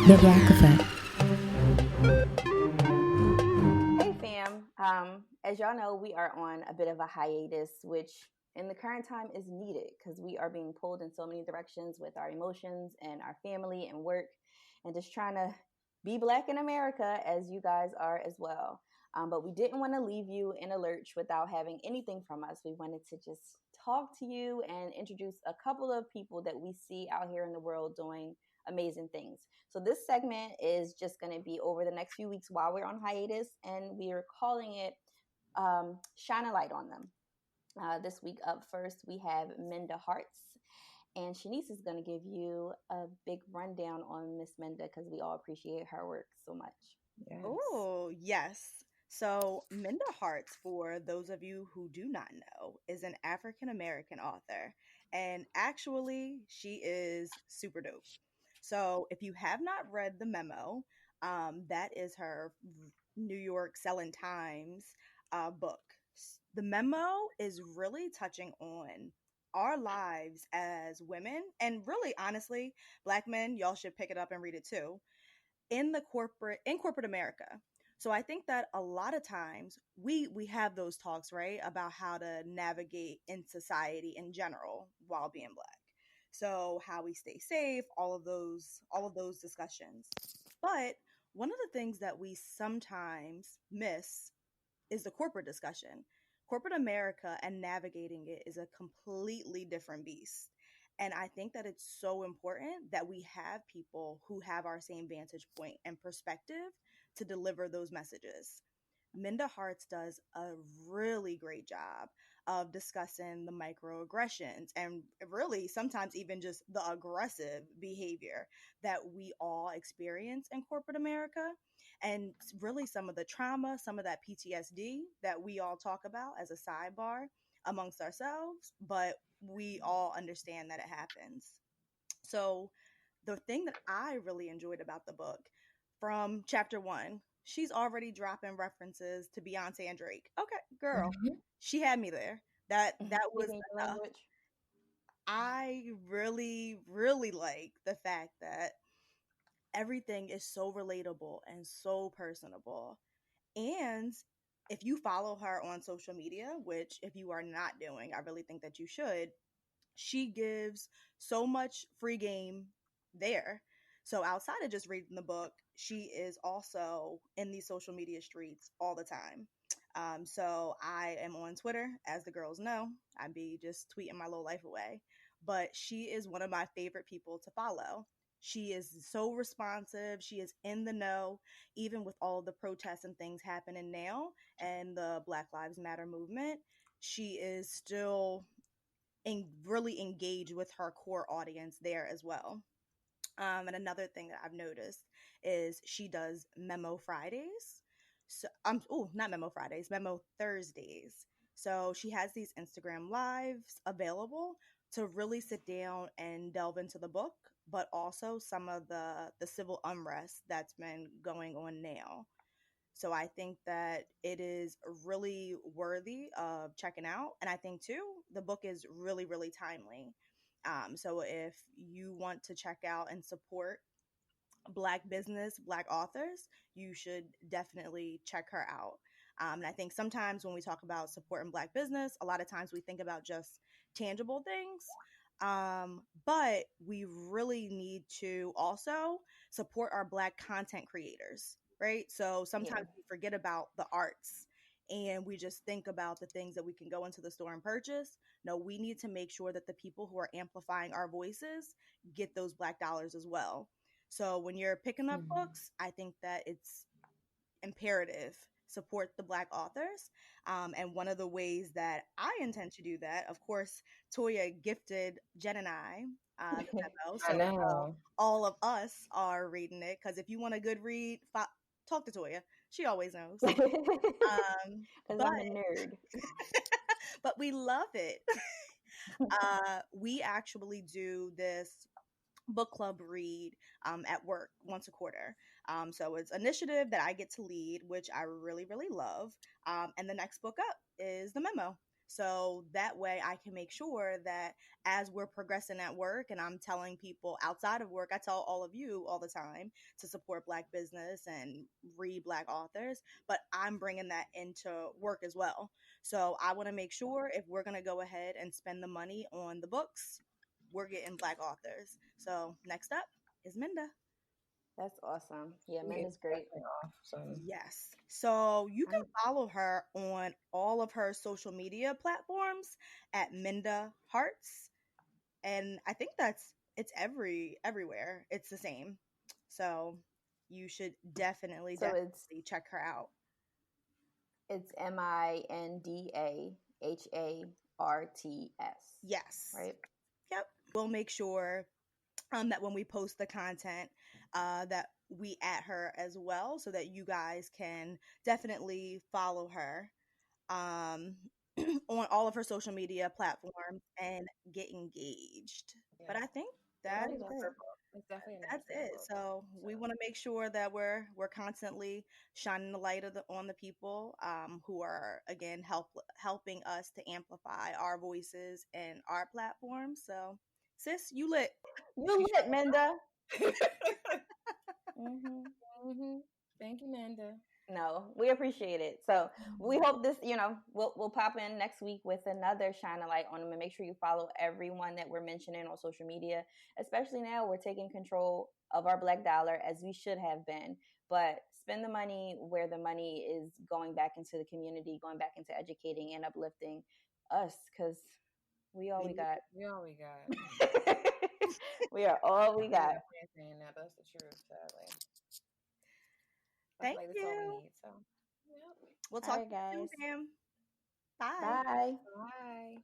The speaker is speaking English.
The Black Effect. Hey fam, as y'all know, we are on a bit of a hiatus, which in the current time is needed because we are being pulled in so many directions with our emotions and our family and work, and just trying to be Black in America as you guys are as well. But we didn't want to leave you in a lurch without having anything from us. We wanted to just talk to you and introduce a couple of people that we see out here in the world doing amazing things. So this segment is just going to be over the next few weeks while we're on hiatus, and we are calling it "Shine a Light on Them." This week up first, we have Minda Harts, and Shanice is going to give you a big rundown on Miss Minda because we all appreciate her work so much. Yes. Oh, yes. So, Minda Harts, for those of you who do not know, is an African American author. And actually, she is super dope. So, if you have not read the memo, that is her New York Selling Times book. The memo is really touching on our lives as women, and really, honestly, Black men, y'all should pick it up and read it too in corporate America. So I think that a lot of times we have those talks, right, about how to navigate in society in general while being Black. So how we stay safe, all of those discussions. But one of the things that we sometimes miss is the corporate discussion. Corporate America and navigating it is a completely different beast. And I think that it's so important that we have people who have our same vantage point and perspective to deliver those messages. Minda Harts does a really great job of discussing the microaggressions and really sometimes even just the aggressive behavior that we all experience in corporate America, and really some of the trauma, some of that PTSD that we all talk about as a sidebar amongst ourselves, but we all understand that it happens. So, the thing that I really enjoyed about the book from chapter one, she's already dropping references to Beyonce and Drake. Okay, girl, Mhm. she had me there. That was Speaking your enough. language. I really, really like the fact that everything is so relatable and so personable. And if you follow her on social media, which if you are not doing, I really think that you should, she gives so much free game there. So outside of just reading the book, she is also in these social media streets all the time. So I am on Twitter, as the girls know. I be just tweeting my little life away. But she is one of my favorite people to follow. She is so responsive. She is in the know, even with all of the protests and things happening now and the Black Lives Matter movement. She is still really engage with her core audience there as well. And another thing that I've noticed is she does Memo Fridays. So not Memo Fridays, Memo Thursdays. So she has these Instagram lives available to really sit down and delve into the book, but also some of the civil unrest that's been going on now. So I think that it is really worthy of checking out. And I think, too, the book is really, really timely. So if you want to check out and support Black business, Black authors, you should definitely check her out. And I think sometimes when we talk about supporting Black business, a lot of times we think about just tangible things. But we really need to also support our Black content creators, right? So Yeah. sometimes we forget about the arts and we just think about the things that we can go into the store and purchase. No, we need to make sure that the people who are amplifying our voices get those Black dollars as well. So when you're picking up Mhm. books, I think that it's imperative support the Black authors. And one of the ways that I intend to do that, of course, Toya gifted Jen and I the memo, I so know. all of us are reading it. Because if you want a good read, talk to Toya. She always knows. Because But I'm a nerd. but we love it. We actually do this book club read at work once a quarter. So it's an initiative that I get to lead, which I really, really love. And the next book up is the memo. So that way I can make sure that as we're progressing at work and I'm telling people outside of work, I tell all of you all the time to support Black business and read Black authors, but I'm bringing that into work as well. So I want to make sure if we're going to go ahead and spend the money on the books, we're getting Black authors. So next up is Minda. That's awesome. Yeah, She is Minda's great. definitely awesome. Yes. So you can I'm follow her on all of her social media platforms at Minda Harts. And I think it's everywhere. It's the same. So you should definitely, so definitely check her out. it's MindaHarts, Yes. right? Yep. We'll make sure that when we post the content, that we at her as well, so that you guys can definitely follow her um, on all of her social media platforms and get engaged. But Yeah. I think I that really That's love great. her book. It's definitely a that's navigator it. book. So we want to make sure that we're constantly shining the light on the people who are again helping us to amplify our voices and our platform. So sis, you lit. You lit, Minda. Hmm. hmm Thank you, Minda. No, we appreciate it. So we hope this, we'll pop in next week with another shine a light on them, and make sure you follow everyone that we're mentioning on social media. Especially now, we're taking control of our Black dollar as we should have been. But spend the money where the money is going back into the community, going back into educating and uplifting us, because we all we got. We all we got. We are all we got. Yeah, saying that, but that's the truth, sadly. I feel Thank like that's all we you. need. So, yep. We'll All talk right, to you guys. soon, fam. Bye. Bye. Bye.